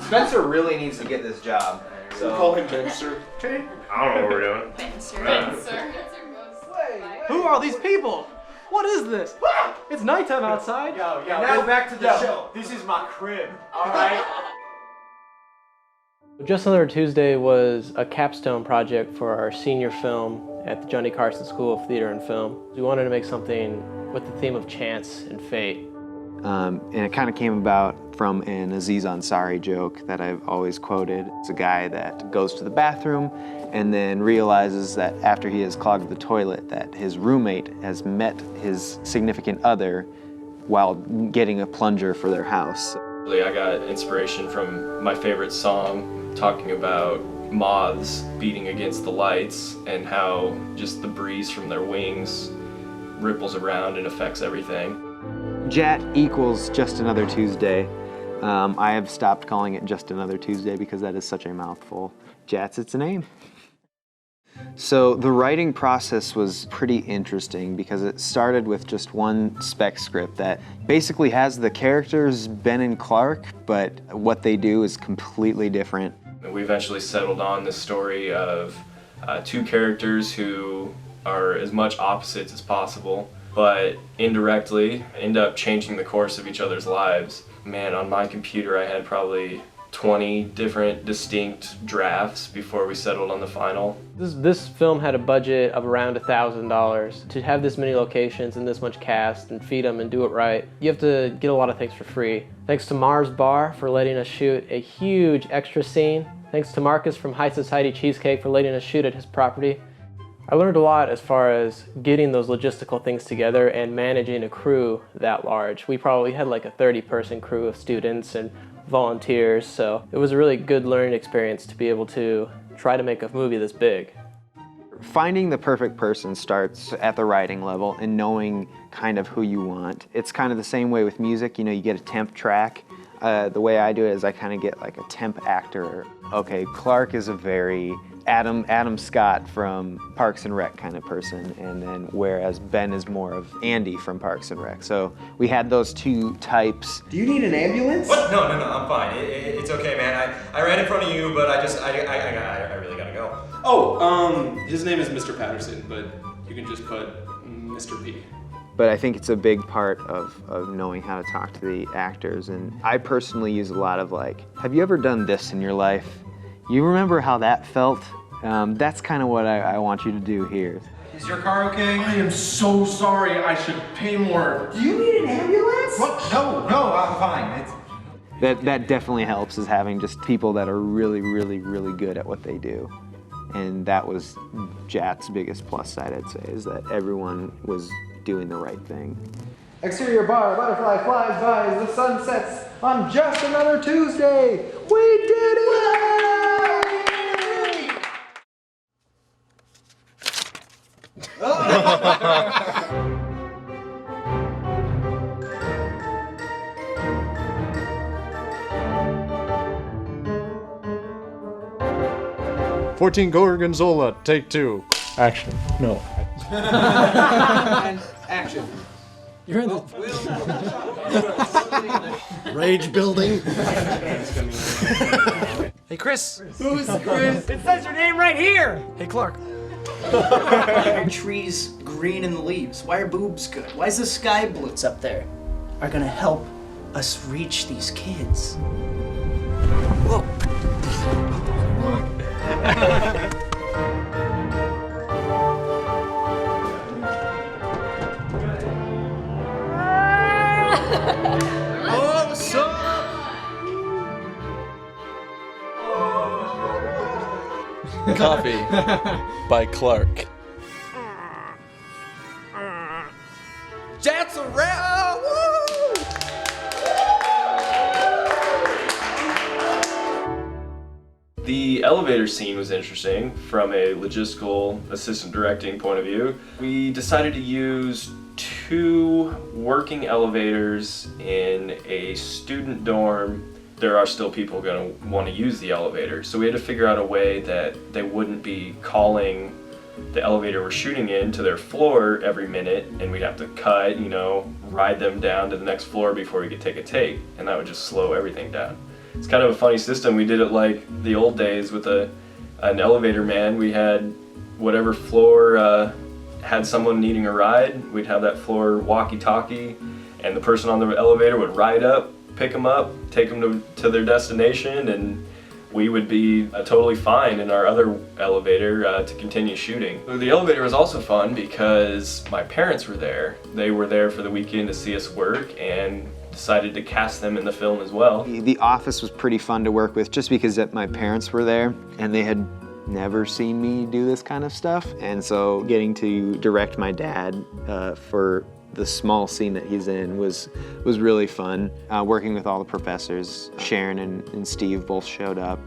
Spenser really needs to get this job. So we'll call him Spenser. Okay. I don't know what we're doing. Spenser. Who are these people? What is this? It's nighttime outside. Yo, now back to the show. This is my crib, alright? Just Another Tuesday was a capstone project for our senior film at the Johnny Carson School of Theater and Film. We wanted to make something with the theme of chance and fate. And it kind of came about from an Aziz Ansari joke that I've always quoted. It's a guy that goes to the bathroom and then realizes that after he has clogged the toilet that his roommate has met his significant other while getting a plunger for their house. I got inspiration from my favorite song talking about moths beating against the lights and how just the breeze from their wings ripples around and affects everything. JAT equals Just Another Tuesday. I have stopped calling it Just Another Tuesday because that is such a mouthful. JAT's its name. So the writing process was pretty interesting because it started with just one spec script that basically has the characters Ben and Clark, but what they do is completely different. We eventually settled on this story of two characters who are as much opposites as possible, but indirectly end up changing the course of each other's lives. Man, on my computer I had probably 20 different distinct drafts before we settled on the final. This film had a budget of around $1,000. To have this many locations and this much cast and feed them and do it right, you have to get a lot of things for free. Thanks to Mars Bar for letting us shoot a huge extra scene. Thanks to Marcus from High Society Cheesecake for letting us shoot at his property. I learned a lot as far as getting those logistical things together and managing a crew that large. We probably had like a 30-person crew of students and volunteers, so it was a really good learning experience to be able to try to make a movie this big. Finding the perfect person starts at the writing level and knowing kind of who you want. It's kind of the same way with music, you know, you get a temp track. The way I do it is I kind of get like a temp actor. Okay, Clark is a very Adam Scott from Parks and Rec kind of person, and then whereas Ben is more of Andy from Parks and Rec. So we had those two types. Do you need an ambulance? What? No, I'm fine. It's okay, man. I ran in front of you, but I really gotta go. Oh, his name is Mr. Patterson, but you can just put Mr. P. But I think it's a big part of knowing how to talk to the actors, and I personally use a lot of like, have you ever done this in your life? You remember how that felt? That's kind of what I want you to do here. Is your car okay? I am so sorry. I should pay more. Do you need an ambulance? What? No, I'm fine. That definitely helps, is having just people that are really, really, really good at what they do. And that was JAT's biggest plus side, I'd say, is that everyone was doing the right thing. Exterior bar, butterfly flies by as the sun sets on Just Another Tuesday. We did it! 14 Gorgonzola, take 2. Action. No. And action. You're in the Rage building. Hey, Chris. Who's Chris? It says your name right here. Hey, Clark. Why are trees green in the leaves? Why are boobs good? Why is the sky blue? It's up there. Are gonna help us reach these kids. Whoa. Coffee by Clark. Jats around. Woo! The elevator scene was interesting from a logistical assistant directing point of view. We decided to use 2 working elevators in a student dorm. There are still people going to want to use the elevator, so we had to figure out a way that they wouldn't be calling the elevator we're shooting in to their floor every minute, and we'd have to cut, ride them down to the next floor before we could take a take, and that would just slow everything down. It's kind of a funny system. We did it like the old days with an elevator man. We had whatever floor had someone needing a ride, we'd have that floor walkie-talkie, and the person on the elevator would ride up, pick them up, take them to their destination, and we would be totally fine in our other elevator to continue shooting. The elevator was also fun because my parents were there. They were there for the weekend to see us work and decided to cast them in the film as well. The office was pretty fun to work with just because my parents were there and they had never seen me do this kind of stuff. And so getting to direct my dad for the small scene that he's in was really fun. Working with all the professors, Sharon and Steve both showed up.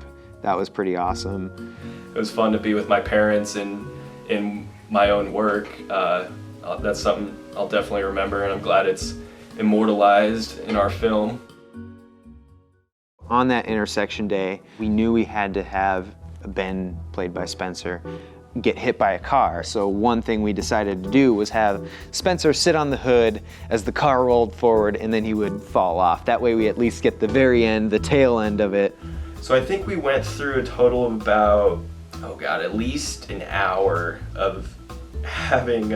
That was pretty awesome. It was fun to be with my parents in my own work. That's something I'll definitely remember, and I'm glad it's immortalized in our film. On that intersection day, we knew we had to have Ben, played by Spenser, get hit by a car. So one thing we decided to do was have Spenser sit on the hood as the car rolled forward, and then he would fall off. That way we at least get the very end, the tail end of it. So I think we went through a total of about, at least an hour of having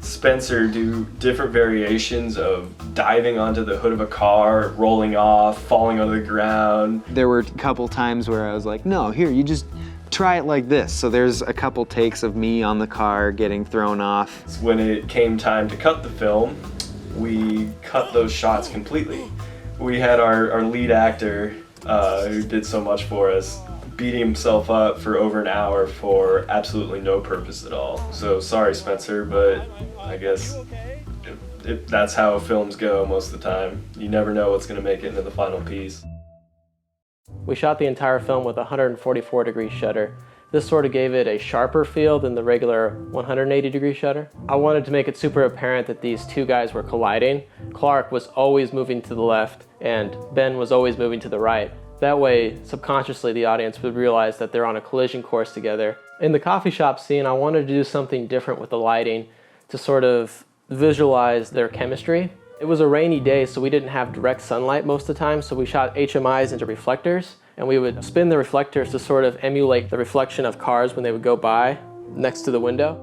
Spenser do different variations of diving onto the hood of a car, rolling off, falling onto the ground. There were a couple times where I was like, no, here, you just try it like this. So there's a couple takes of me on the car getting thrown off. When it came time to cut the film, we cut those shots completely. We had our lead actor, who did so much for us, beating himself up for over an hour for absolutely no purpose at all. So sorry, Spenser, but I guess that's how films go most of the time. You never know what's going to make it into the final piece. We shot the entire film with a 144-degree shutter. This sort of gave it a sharper feel than the regular 180-degree shutter. I wanted to make it super apparent that these two guys were colliding. Clark was always moving to the left, and Ben was always moving to the right. That way, subconsciously, the audience would realize that they're on a collision course together. In the coffee shop scene, I wanted to do something different with the lighting to sort of visualize their chemistry. It was a rainy day, so we didn't have direct sunlight most of the time, so we shot HMIs into reflectors, and we would spin the reflectors to sort of emulate the reflection of cars when they would go by next to the window.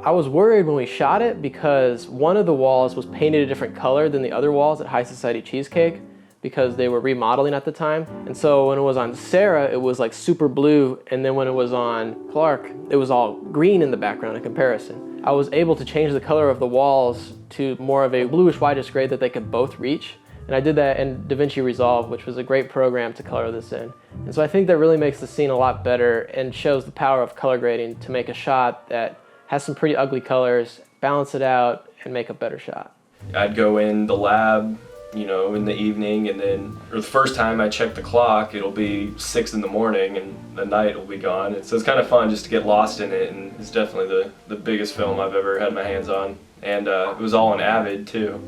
I was worried when we shot it because one of the walls was painted a different color than the other walls at High Society Cheesecake, because they were remodeling at the time. And so when it was on Sarah, it was like super blue, and then when it was on Clark, it was all green in the background in comparison. I was able to change the color of the walls to more of a bluish whitish gray that they could both reach. And I did that in DaVinci Resolve, which was a great program to color this in. And so I think that really makes the scene a lot better and shows the power of color grading to make a shot that has some pretty ugly colors, balance it out, and make a better shot. I'd go in the lab, in the evening, and then the first time I check the clock, it'll be 6 in the morning and the night will be gone. So it's kind of fun just to get lost in it, and it's definitely the biggest film I've ever had my hands on. And it was all on Avid too.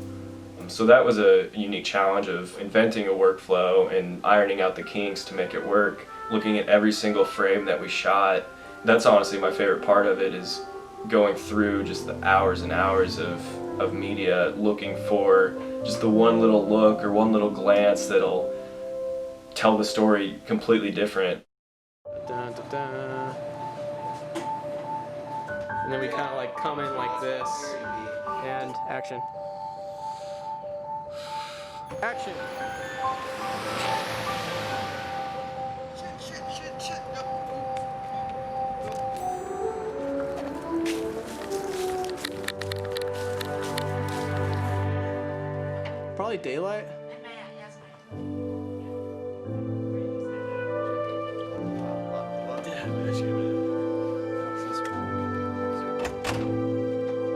So that was a unique challenge of inventing a workflow and ironing out the kinks to make it work. Looking at every single frame that we shot, that's honestly my favorite part of it, is going through just the hours and hours of media, looking for just the one little look or one little glance that'll tell the story completely different. Dun, dun, dun. And then we kind of like come in like this, and action. Action! Shit, no. Probably daylight.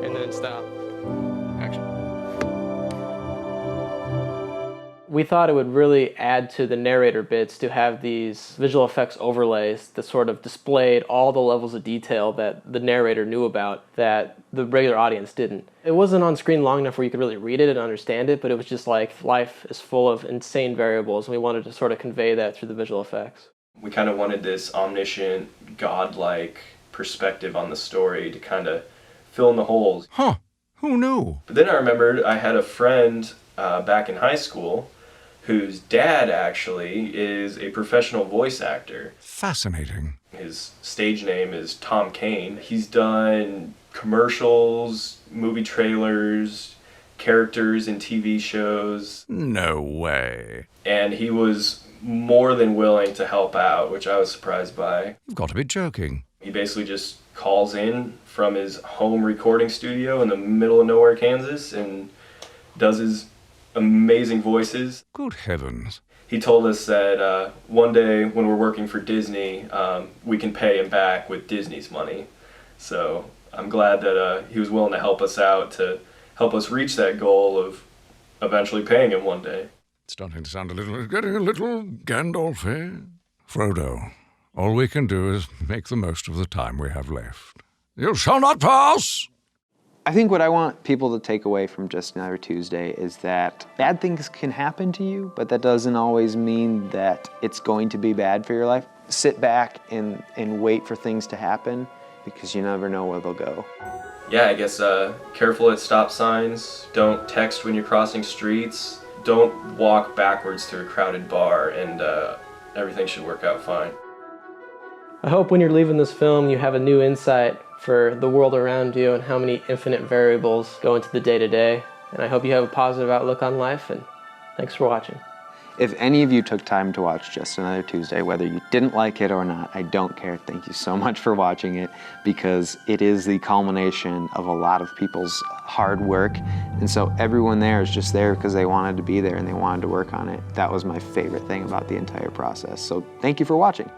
And then stop. Action. We thought it would really add to the narrator bits to have these visual effects overlays that sort of displayed all the levels of detail that the narrator knew about that the regular audience didn't. It wasn't on screen long enough where you could really read it and understand it, but it was just like life is full of insane variables, and we wanted to sort of convey that through the visual effects. We kind of wanted this omniscient, godlike perspective on the story to kind of fill in the holes. Huh. Who knew? But then I remembered I had a friend back in high school whose dad actually is a professional voice actor. Fascinating. His stage name is Tom Kane. He's done commercials, movie trailers, characters in TV shows. No way. And he was more than willing to help out, which I was surprised by. You've got to be joking. He basically just calls in from his home recording studio in the middle of nowhere, Kansas, and does his amazing voices. Good heavens. He told us that one day when we're working for Disney, we can pay him back with Disney's money. So I'm glad that he was willing to help us out to help us reach that goal of eventually paying him one day. It's starting to sound getting a little Gandalf-y. Frodo, all we can do is make the most of the time we have left. You shall not pass! I think what I want people to take away from Just Another Tuesday is that bad things can happen to you, but that doesn't always mean that it's going to be bad for your life. Sit back and wait for things to happen, because you never know where they'll go. Yeah, I guess careful at stop signs, don't text when you're crossing streets, don't walk backwards through a crowded bar, and everything should work out fine. I hope when you're leaving this film you have a new insight for the world around you and how many infinite variables go into the day-to-day. And I hope you have a positive outlook on life, and thanks for watching. If any of you took time to watch Just Another Tuesday, whether you didn't like it or not, I don't care. Thank you so much for watching it, because it is the culmination of a lot of people's hard work. And so everyone there is just there because they wanted to be there and they wanted to work on it. That was my favorite thing about the entire process. So thank you for watching.